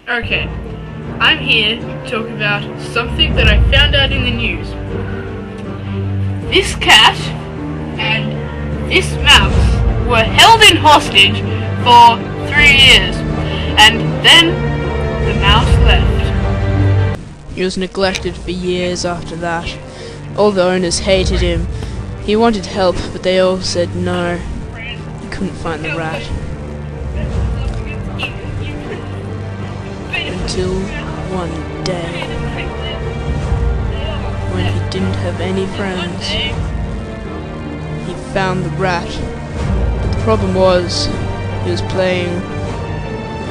Okay, I'm here to talk about something that I found out in the news. This cat and this mouse were held in hostage for 3 years, and then the mouse left. He was neglected for years after that. All the owners hated him. He wanted help, but they all said no. He couldn't find the rat. Until one day, when he didn't have any friends, he found the rat. But the problem was, he was playing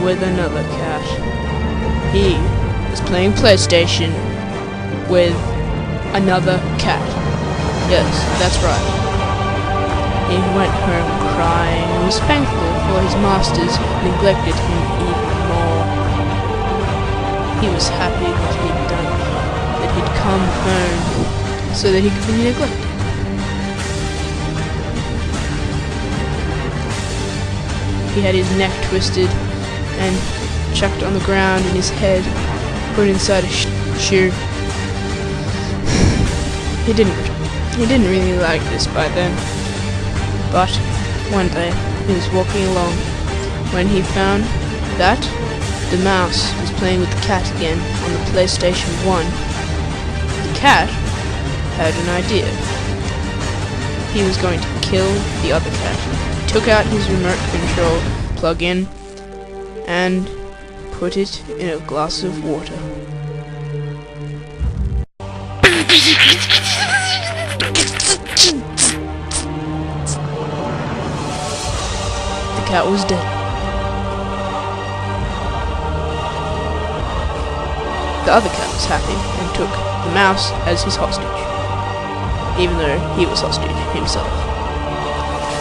with another cat. He was playing PlayStation with another cat. Yes, that's right. He went home crying and was thankful for his masters neglected him even more. He was happy that he'd done that he'd come home so that he could be neglected. He had his neck twisted and chucked on the ground and his head put inside a shoe. He didn't really like this by then, but one day he was walking along when he found that the mouse was playing with the cat again on the PlayStation 1. The cat had an idea. He was going to kill the other cat. He took out his remote control plug-in and put it in a glass of water. The cat was dead. The other cat was happy and took the mouse as his hostage, even though he was hostage himself.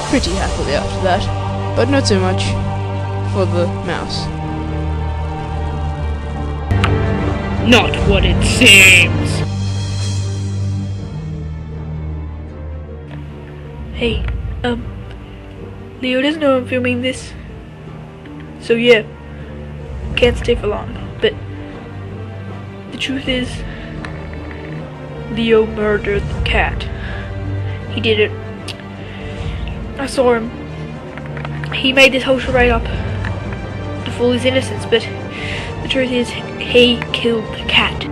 Pretty happily after that, but not so much for the mouse. Not what it seems. Hey, Leo doesn't know I'm filming this, so yeah, can't stay for long, but the truth is, Leo murdered the cat. He did it. I saw him. He made this whole charade up to fool his innocence, but the truth is, he killed the cat.